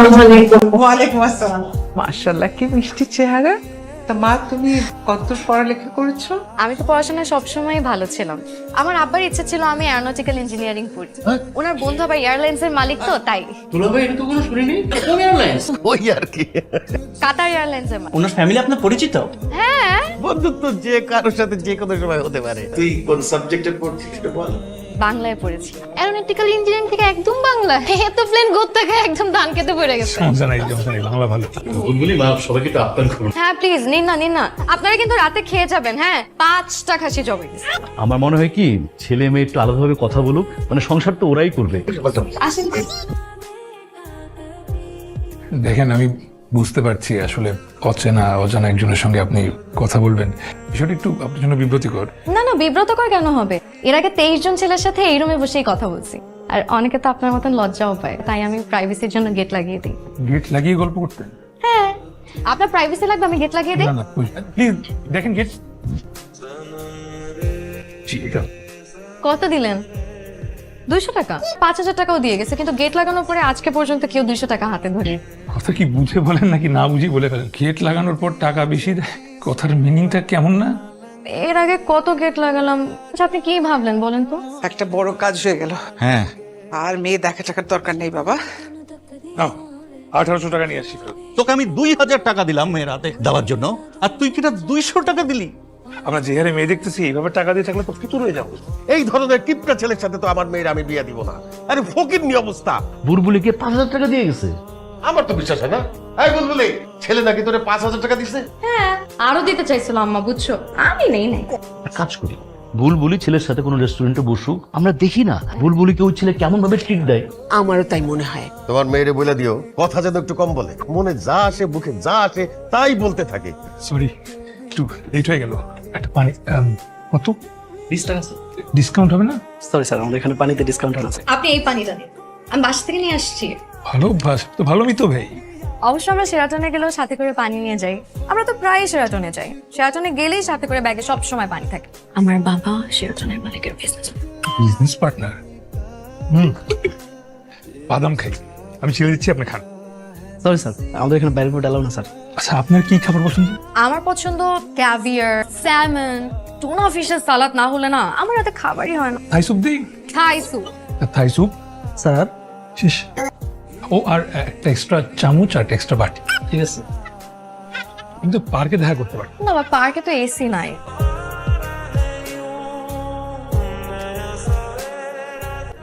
ওয়ালাইকুম আসসালাম। মাশাআল্লাহ, কি মিষ্টি চেহারা। তা মা, তুমি কতদূর পড়ালেখা করেছো? আমি তো পড়াশোনায় সবসময় ভালো ছিলাম। আমার আব্বার ইচ্ছা ছিল আমি এয়ারনটিক্যাল ইঞ্জিনিয়ারিং পড়ি। ওনার বন্ধু আবার এয়ারলাইন্স এর মালিক, তো তাই। দুলাভাই, এটা তো কোনো শুনিনি। কোন এয়ারলাইন্স? ওই আর কি, কাতার এয়ারলাইন্স এর মালিক। ওনার ফ্যামিলি আপনার পরিচিত? হ্যাঁ, বন্ধুত্ব যে কারোর সাথে যে কোনো সময় হতে পারে। তুই কোন সাবজেক্টে পড়ছিস সেটা বল। বাংলায় পড়েছি। এয়ারনটিক্যাল ইঞ্জিনিয়ারিং থেকে একদম বাংলা। এত প্লেন গোত্তা খায় একদম ধান খেতে পড়ে গেছে। বাংলা ভালো। বুলবুলি মা, সবাইকে তো আপ্যায়ন করুন। হ্যাঁ প্লিজ, নিন না। আপনারা কিন্তু রাতে খেয়ে যাবেন। হ্যাঁ, 5টা খাসি জবে দিছে। আমার মনে হয় কি, ছেলে মেয়ে একটু আলাদাভাবে কথা বলুক, মানে সংসার তো ওরাই করবে। আসেন। দেখেন, আমি বুঝতে পারছি আসলে অজানা একজনের সঙ্গে আপনি কথা বলবেন, বিষয়টা একটু আপনার জন্য বিব্রতিকর। না, বিব্রতকর কেন হবে? এর আগে 23 জন ছেলের সাথে এই রুমে বসেই কথা বলছি। আর অনেকে তো আপনার মতন লজ্জাও পায়, তাই আমি প্রাইভেসির জন্য গেট লাগিয়ে দিই। গেট লাগিয়ে গল্প করতেন? হ্যাঁ, আপনার প্রাইভেসি লাগবে, আমি গেট লাগিয়ে দিই। না প্লিজ দেখেন গেট। কত দিলেন? 200 টাকা। 5000 টাকাও দিয়ে গেছে, কিন্তু গেট লাগানোর পরে আজকে পর্যন্ত কেউ 200 টাকা হাতে ধরে। কথা কি বুঝে বলেন নাকি না বুঝি বলে ফেলেন? গেট লাগানোর পর টাকা বেশি দেয়, কথার মিনিংটা কেমন না? এর আগে কত গেট লাগালাম। আচ্ছা, আপনি কি ভাবলেন বলেন তো? একটা বড় কাজ হয়ে গেল। হ্যাঁ, আর মেয়ে দেখা টাকার দরকার নেই বাবা। নাও, 1800 টাকা নিয়ে আসি। তোকে আমি 2000 টাকা দিলাম মেয়ের হাতে দেওয়ার জন্য, আর তুই কিনা 200 টাকা দিলি। আমরা যে হারে মেয়ে দেখতেছি, এইভাবে টাকা দিয়ে থাকলে তো ফিতুর হয়ে যাবো। এই ধরনের কিপটা ছেলের সাথে তো আমার মেয়ের আমি বিয়ে দিব না। আরে ফকির নি অবস্থা। বুলবুলিকে 5000 টাকা দিয়ে গেছে। আমার তো বিশ্বাস হয় না। এই বুলবুলি, ছেলে নাকি তোরে 5000 টাকা দিছে? হ্যাঁ, আরো দিতে চাইছিল আম্মা, বুঝছো? আমি নেই। এক কাজ করি, বুলবুলি ছেলের সাথে কোনো রেস্টুরেন্টে বসুক, আমরা দেখি না বুলবুলিকে ওই ছেলে কেমন ভাবে ট্রিট দেয়। আমারও তাই মনে হয়। তোমার মেয়েরে বলে দিও, কথা যেন একটু কম বলে, মনে যা আসে মুখে যা আসে তাই বলতে থাকে। সরি, একটু লেট হয়ে গেল। একটা পানি। কত 20 টাকা স্যার। ডিসকাউন্ট হবে না? সরি স্যার, আমাদের এখানে পানিতে ডিসকাউন্ট আছে। আপনি এই পানিটা দিন, আমি বাসা থেকে নিয়ে আসছি। ভালো অভ্যাস তো, ভালো মিতো ভাই। অবশ্য আমরা শেরাটনে গেলেও সাথে করে পানি নিয়ে যাই। আমরা তো প্রায় শেরাটনে যাই। শেরাটনে গেলেই সাথে করে ব্যাগে সব সময় পানি থাকে। আমার বাবা শেরাটনের মালিকের বিজনেস। Business partner. বাদাম খাই, আমি ছেড়ে দিচ্ছি, আপনি খান। সরি স্যার, আমাদের এখানে বাইরে ফুড অ্যালাউ না স্যার। আচ্ছা, আপনার কি খাবার পছন্দ? আমার পছন্দ ক্যাভিয়ার, স্যামন, টুনা ফিশের সালাদ না হলে না আমার রাতে খাবারই হয় না। থাই স্যুপ দিই? Thai soup. Thai soup sir. শেষ। ও, আর একটা এক্সট্রা চামচ আর একটা এক্সট্রা বাটি। ঠিক আছে। কিন্তু পার্কে দেখা করতে পারি। না, পার্কে তো এসি নাই।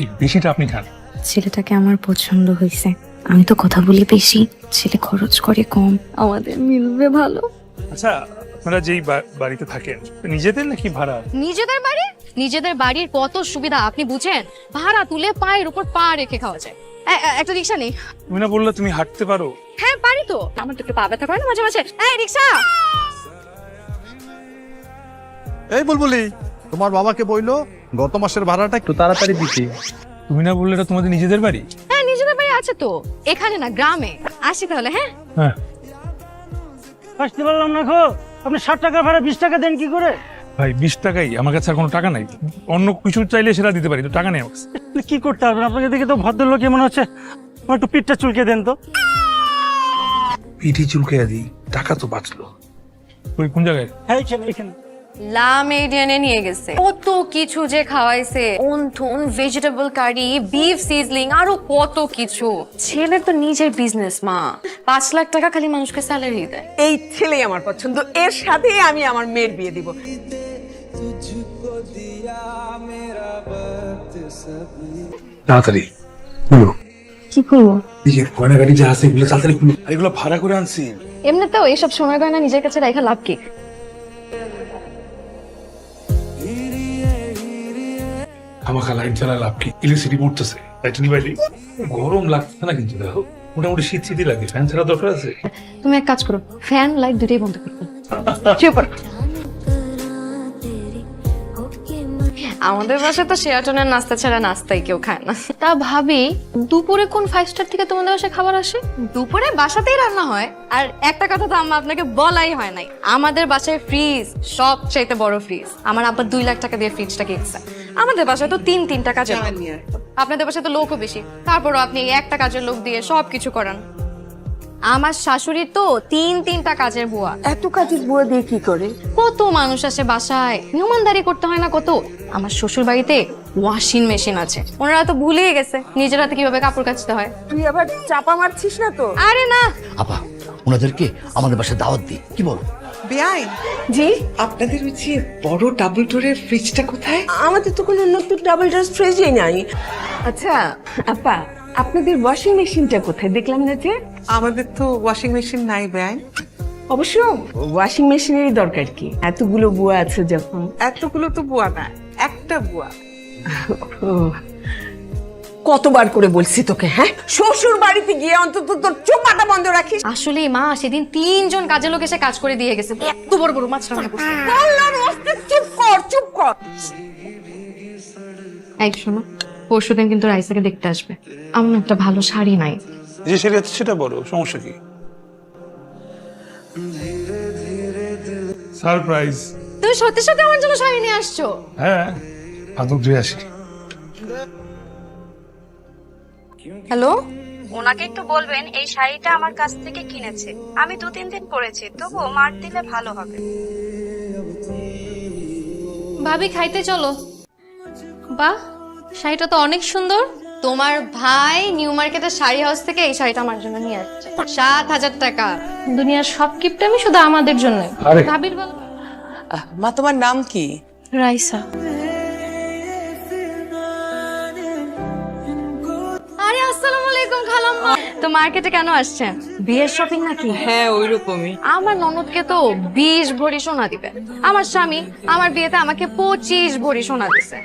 এই বেশিটা আপনি খান। ছেলেটাকে আমার পছন্দ হয়েছে। আমি তো কথা বলি বেশি, ছেলে খরচ করে কম, আমাদের মিলবে ভালো। আচ্ছা, আপনারা যেই বাড়িতে থাকেন নিজেদের নাকি ভাড়া? নিজেদের বাড়ির কত সুবিধা আপনি বুঝেন? ভাড়া তুলে পায়ের উপর পা রেখে খাওয়া যায়। একটা রিক্সা নেই? তুমি না বললে তুমি হাঁটতে পারো? হ্যাঁ পারি তো, আমার তো একটু পা ব্যথা করে না মাঝে মাঝে। এই রিক্সা! এই বুলবুলি, তোমার বাবাকে বইলো গত মাসের ভাড়াটা একটু তাড়াতাড়ি দিতে। তুমি না বললে এটা তোমাদের নিজেদের বাড়ি? হ্যাঁ, নিজেদের বাড়ি আছে তো, এখানে না গ্রামে। আসি তাহলে। হ্যাঁ হ্যাঁ। আসতে পারলাম না গো। আপনি 60 টাকা ভাড়া 20 টাকা দেন কি করে? ভাই, 20 টাকাই, আমার কাছে আর কোনো টাকা নাই। অন্য কিছু চাইলে সেটা দিতে পারি, তো টাকা নেই আমার কাছে। কি করতে পারবেন? আপনাকে দেখে তো ভদ্রলোক মনে হচ্ছে। আমার একটু পিঠটা চুলকে দেন তো। পিঠে চুলকে দিই, টাকা তো বাঁচলো। ওই কোন জায়গায়? হ্যাঁ, এখানে। লা মেডিয়ানে নিয়ে গেছে, কত কিছু যে খাওয়াইছে। অন্থন, ভেজিটেবল কারি, বিফ সিজলিং, আরো কত কিছু। ছেলের তো নিজের বিজনেস মা, 5 লাখ টাকা খালি মানুষকে স্যালারি দেয়। এই ছেলেই আমার পছন্দ, এর সাথেই আমি আমার মেয়ের বিয়ে দিব। তাড়াতাড়ি কি করবো? এই যে গয়নাগাড়ি যা আছে এগুলো তাড়াতাড়ি খুলো। আর এগুলো ভাড়া করে আনছি। এমনিতেও এইসব সোনার গয়না নিজের কাছে রাখা লাভ কি? আমাকে লাইট জ্বালা লাভ কি? ইলেকট্রিসিটি পড়তেছে, লাইট নিবাইলি। গরম লাগছে না কিন্তু, দেখো মোটামুটি শীত শীতই লাগে। ফ্যান ছাড়া দরকার আছে? তুমি এক কাজ করো, ফ্যান লাইট দুটোই বন্ধ করো। চুপ। আমাদের বাসায় তো শেরাটনের নাস্তা ছাড়া নাস্তাই কেউ খায় না। তা ভাবি, দুপুরে কোন 5 স্টার থেকে তোমাদের বাসায় খাবার আসে? দুপুরে বাসাতেই রান্না হয়। আর একটা কথা তো আম্মা আপনাকে বলাই হয় নাই, আমাদের বাসায় ফ্রিজ, সবচাইতে বড় ফ্রিজ। আমার আব্বা 2 লাখ টাকা দিয়ে ফ্রিজটা কিনছে। আমাদের বাসায় তো 3-3টা কাজের লোক। আপনাদের বাসায় তো লোকও বেশি, তারপরও আপনি একটা কাজের লোক দিয়ে সবকিছু করান। আমার শাশুড়ি তো তিনটা কাজের বুয়া। এত কাজের বুয়া দিয়ে কি করে? কত মানুষ আসে বাসায়, মেহমানদারি করতে হয় না কত। আমার শ্বশুর বাড়িতে ওয়াশিং মেশিন আছে, ওনারা তো ভুলেই গেছে নিজের হাতে কিভাবে কাপড় কাচতে হয়। তুই আবার চাপা মারছিস না তো? আরে না, আপা ওনাদেরকে আমাদের বাসায় দাওয়াত দিই, কি বল? বেআইন, জি, আপনাদের ওই যে বড় ডাবল ডোরের ফ্রিজটা কোথায়? আমাদের তো কোনো নতুন ডাবল ডোর ফ্রিজই নাই। আচ্ছা আপা, আপনাদের ওয়াশিং মেশিনটা কোথায়? দেখলাম না যে। আমাদের তো ওয়াশিং মেশিন নাই বেআইন। অবশ্য ওয়াশিং মেশিনেরই দরকার কি, এতগুলো বুয়া আছে যখন। এতগুলো তো বুয়া না, একটা বুয়া। ও, কতবার করে বলছি তোকে, হ্যাঁ, শ্বশুর বাড়িতে গিয়ে অন্তত তোর চোপাটা বন্ধ রাখিস। আসলে মা সেদিন 3 জন কাজের লোক এসে কাজ করে দিয়ে গেছে, এত বড় বড় মাছ রান্না করছে। আল্লাহর ওয়াস্তে চুপ কর, চুপ কর। এই শোনো, পরশুদিন কিন্তু রাইসাকে দেখতে আসবে। আমার না একটা ভালো শাড়ি নাই। যে সেটা সেটা বড় সমস্যা কি? সারপ্রাইজ। তুমি সত্যি সত্যি আমার জন্য শাড়ি নিয়ে আসছো? হ্যাঁ, আদম ধুয়ে আসি। হ্যালো, ওনাকে একটু বলবেন এই শাড়িটা আমার কাছ থেকে কিনেছে, আমি 2-3 দিন পরেছি, তবুও মার দিলে ভালো হবে। ভাবি খাইতে চলো। বাহ, শাড়িটা তো অনেক সুন্দর। তোমার ভাই নিউ মার্কেটের শাড়ি হাউস থেকে এই শাড়িটা আমার জন্য নিয়ে আসছে, 7,000 টাকা। দুনিয়ার সব গিফট আমি শুধু আমাদের জন্য। আরে। ভাবির বল। মা, তোমার নাম কি? রাইসা। আরে আসসালামু আলাইকুম খালাম্মা। তো মার্কেটে কেন আসছেন? বিয়ের শপিং নাকি? হ্যাঁ, ওইরকমই। আমার ননদকে তো 20 ভরি সোনা দিবে। আমার স্বামী আমার বিয়েতে আমাকে 25 ভরি সোনা দিছে।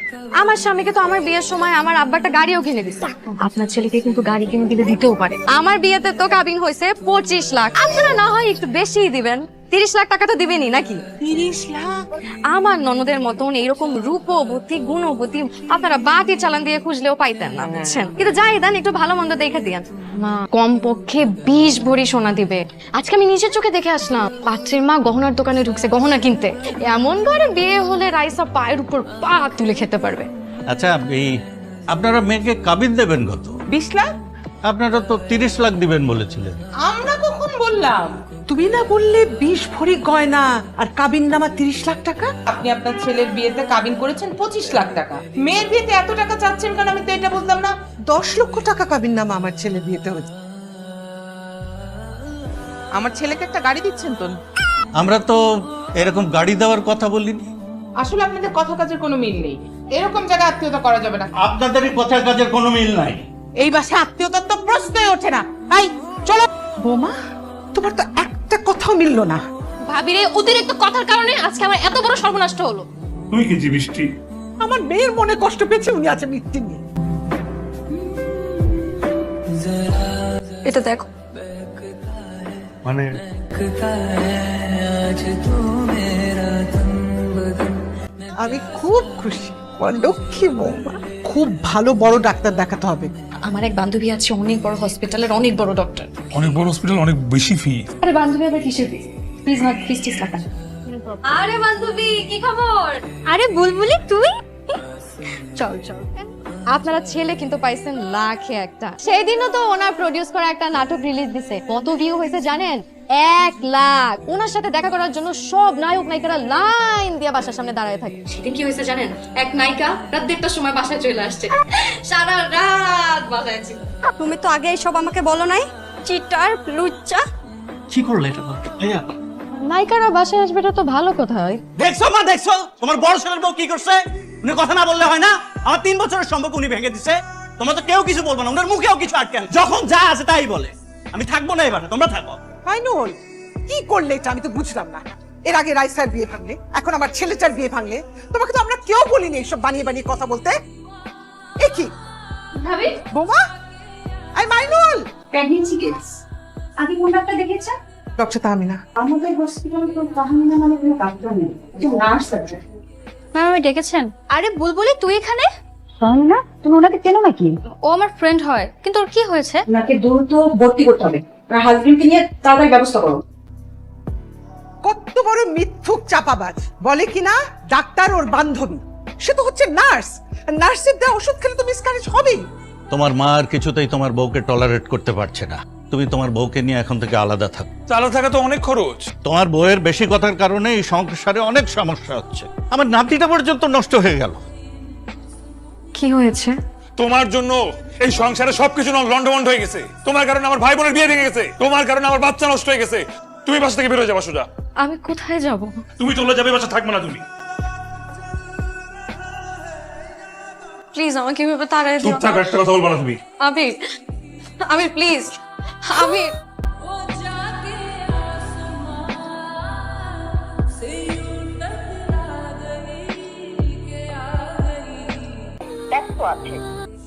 আমার স্বামীকে তো আমার বিয়ের সময় আমার আব্বা একটা গাড়িও কিনে দিছে। আপনার ছেলেকে কিন্তু গাড়ি কিনে দিলে দিতেও পারে। আমার বিয়েতে তো কাবিন হয়েছে 25 লাখ। আপনারা না হয় একটু বেশিই দিবেন, 30 লাখ টাকা তো দিবেনই নাকি? 30 লাখ? আমার ননদের মতন এরকম রূপবতী গুণবতী আপনারা বাটি চালান দিয়ে খুঁজলেও পাইতেন না, বুঝছেন? কিন্তু যাই দেন, একটু ভালো মন্দ দেখে দিয়েন। মা কমপক্ষে 20 ভরি সোনা দিবে। আজকে আমি নিজের চোখে দেখে আসলাম, পাত্রের মা গহনার দোকানে ঢুকছে গহনা কিনতে। এমন ঘরে বিয়ে হলে রাইসা পায়ের উপর পা তুলে খেতে পারবে। আচ্ছা, এই আপনারা মেয়েকে কাবিন দেবেন কত? 20 লাখ? আপনারা তো 30 লাখ দিবেন বলেছিলেন। আমরা কখন বললাম? তুমি না বললে 20 ভরি গয়না আর কাবিন নামা 30 লাখ টাকা? আপনি আপনার ছেলের বিয়েতে কাবিন করেছেন 25 লাখ টাকা, মেয়ের বিয়েতে এত টাকা চাচ্ছেন কেন? আমি তো এটা বুঝলাম না। 10 লক্ষ টাকা কাবিন নামা আমার ছেলের বিয়েতে হয়েছে। আমার ছেলেকে একটা গাড়ি দিচ্ছেন তো? আমরা তো এরকম গাড়ি দেওয়ার কথা বলিনি। আসলে আপনাদের কথা কাজের কোনো মিল নেই, এরকম জায়গায় আত্মীয়তা করা যাবে না। আপনাদেরই কথা কাজের কোনো মিল নাই। এই বাসায় আত্মীয়তার তো প্রশ্নই ওঠে না। এই চলো। বোমা, তোমার তো একটা কথাও মিললো না। ভাবির এই অতিরিক্ত কথার কারণে আজকে আমার এত বড় সর্বনাশ হলো। তুই কি বৃষ্টি? আমার মেয়ের মনে কষ্ট পেয়েছে, উনি আছে মৃত্যু নিয়ে। এটা দেখো, মানে আমি খুব খুশি, লক্ষ্মী বৌমা। খুব ভালো বড় ডাক্তার দেখাতে হবে। আমার এক বান্ধবী আছে অনেক বড় হসপিটালের অনেক বড় ডক্টর। অনেক বড় হসপিটাল, অনেক বেশি ফি। আরে বান্ধবী আবার কিসের ফিস? প্লিজ না, প্লিজ টিস লাগা। আরে বান্ধবী কি খবর? আরে বুলবুলি তুই? চল চল। আপনারা ছেলে কিন্তু পাইছেন লাখে একটা। সেই দিনও তো ওনার প্রডিউস করা একটা নাটক রিলিজ দিছে, কত ভিউ হয়েছে জানেন? 1 লাখ। ওনার সাথে দেখা করার জন্য সব নায়ক নায়িকারা লাইন দিয়ে বাসার সামনে দাঁড়ায় থাকে। সেদিন কি হয়েছে জানেন? এক নায়িকা রাত 1:30টার সময় বাসায় চলে আসছে, সারা রাত বাসায় ছিল। তুমি তো আগে সব আমাকে বলো নাই, চিটার লুচ্চা। কি করলে এটা ভাইয়া? নায়িকারা বাসায় আসবে, এটা তো ভালো কথা। দেখছো মা, দেখছো তোমার বড় ছেলের বউ কি করছে? উনি কথা না বললে হয় না? আমার 3 বছরের সম্পর্ক উনি ভেঙে দিছে। তোমরা তো কেউ কিছু বলবো না, ওনার মুখেও কিছু আটকে না। যখন যা আছে তাই বলে। আমি থাকবো না এবার, তোমরা থাকো। ফাইনুল, কি করলে এটা? আমি তো বুঝলাম না। এর আগে রাইসার বিয়ে ভাঙলে, এখন আমার ছেলেটার বিয়ে ভাঙলে। তোমাকে তো আমরা কেউ বলিনি এইসব বানিয়ে বানিয়ে কথা বলতে। এ কি ভাবি, বোমা? আই মাইনুল, প্রেগন্যান্সি কিডস আগে কোন ডাক্তার দেখেছেন? ডক্টর তাহমিনা। আমাদের হসপিটালে তো তাহমিনা মানে কোনো ডাক্তার নেই, একজন নার্স আছে। ম্যাম আমি ডেকেছেন? আরে বুলবুলি তুই এখানে? তাহমিনা, তুমি ওনাকে চেনো নাকি? ও আমার ফ্রেন্ড হয়, কিন্তু ওর কি হয়েছে? ওনাকে দ্রুত ভর্তি করতে হবে, আপনার হাজবেন্ডকে নিয়ে তাড়াতাড়ি ব্যবস্থা করো। কত বড় মিথ্যুক চাপাবাজ! বলে কিনা ডাক্তার ওর বান্ধবী, সে তো হচ্ছে নার্স। নার্সের দেওয়া ওষুধ খেলে তো মিসক্যারেজ হবেই। তোমার মা আর কিছুতেই তোমার বউকে টলারেট করতে পারছে না। তুমি তোমার বউকে নিয়ে এখন থেকে আলাদা থাকো। চালা থাকা তো অনেক খরচ। তোমার বউয়ের বেশি কথার কারণে এই সংসারে অনেক সমস্যা হচ্ছে। আমার নাতিটা পর্যন্ত নষ্ট হয়ে গেল। কি হয়েছে? তোমার জন্য এই সংসারে সবকিছু লন্ডভন্ড হয়ে গেছে। তোমার কারণে আমার ভাই বোনের বিয়ে ভেঙে গেছে, তোমার কারণে আমার বাচ্চা নষ্ট হয়ে গেছে। তুমি বাসা থেকে বের হয়ে যাবা সোজা। আমি কোথায় যাব? তুমি চলে যাবে, বাসা থাকবে না তুমি। প্লিজ আমাকে এভাবে তাড়াই দিও চুপ থাকো, একটা কথা বলবা না তুমি। আবির, আবির প্লিজ, আবির।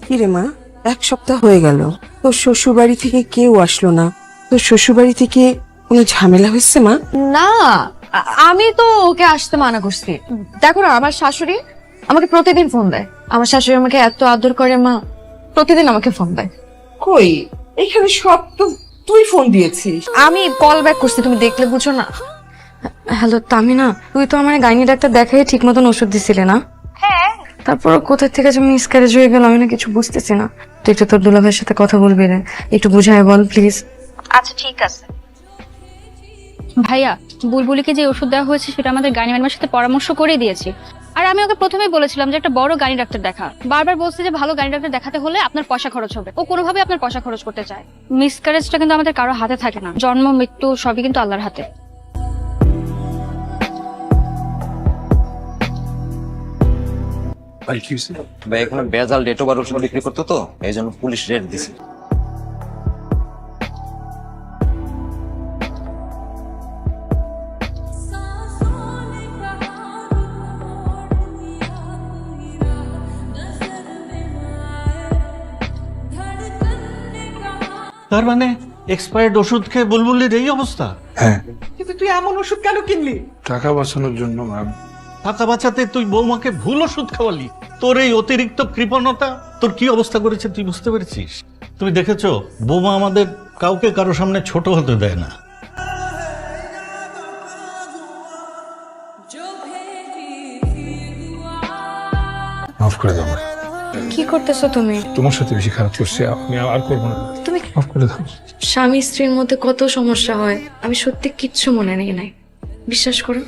কি রে মা, 1 সপ্তাহ হয়ে গেল, তোর শ্বশুর বাড়ি থেকে কেউ আসলো না। তোর শ্বশুর বাড়ি থেকে কোনো ঝামেলা হয়েছে মা? না, আমি তো ওকে আসতে মানা করছি। দেখো না, আমার শাশুড়ি আমাকে প্রতিদিন ফোন দেয়। আমার শাশুড়ি আমাকে এত আদর করে মা, প্রতিদিন আমাকে ফোন দেয়। কই, এখানে সব তো তুই ফোন দিয়েছিস। আমি কল ব্যাক করছি, তুমি দেখলে বুঝো না। হ্যালো তামিনা, তুই তো আমার গাইনি ডাক্তার দেখাই ঠিক মতন ওষুধ দিছিলে না? হ্যাঁ। তারপর কোথা থেকে যে মিসক্যারেজ হয়ে গেল আমি না কিছু বুঝতেছি না। তুই একটু তোর দুলাভাইয়ের সাথে কথা বলবি রে, একটু বুঝায় বল প্লিজ। আচ্ছা ঠিক আছে। ভাইয়া, বুলবুলিকে যে ওষুধ দেওয়া হয়েছে সেটা আমাদের গাড়ি ম্যাডামের সাথে পরামর্শ করে দিয়েছি। আর আমি ওকে প্রথমেই বলেছিলাম যে একটা বড় গাড়ি ডাক্তার দেখা। বারবার বলছে যে ভালো গাড়ি ডাক্তার দেখাতে হলে আপনার পয়সা খরচ হবে। ও কোনোভাবে আপনার পয়সা খরচ করতে চায়। মিসক্যারেজটা কিন্তু আমাদের কারো হাতে থাকে না, জন্ম মৃত্যু সবই কিন্তু আল্লাহর হাতে। ভাই কি হয়েছে? ভাই এখানে বেজাল ডেট ওভার ওষুধ বিক্রি করতো তো, এই জন্য পুলিশ রেড দিছে। তার মানে এক্সপায়ার্ড ওষুধ খেয়ে বুলবুলির এই অবস্থা? হ্যাঁ, কিন্তু তুই এমন ওষুধ কেন কিনলি? টাকা বাঁচানোর জন্য ম্যাম। টাকা বাঁচাতে তুই বৌমাকে ভুল ওষুধ খাওয়ালি। তোর এই অতিরিক্ত কৃপণতা তোর কি অবস্থা করেছে তুই বুঝতে পেরেছিস? তুমি দেখেছো, বৌমা আমাদের কাউকে কারো সামনে ছোট হতে দেয় না। মাফ করে দাও। কি করতেছো তুমি? তোমার সাথে বেশি খারাপ করছে, আমি আর করবো না। তুমি মাফ করে দাও। স্বামী স্ত্রীর মধ্যে কত সমস্যা হয়, আমি সত্যি কিচ্ছু মনে নেই নাই, বিশ্বাস করো।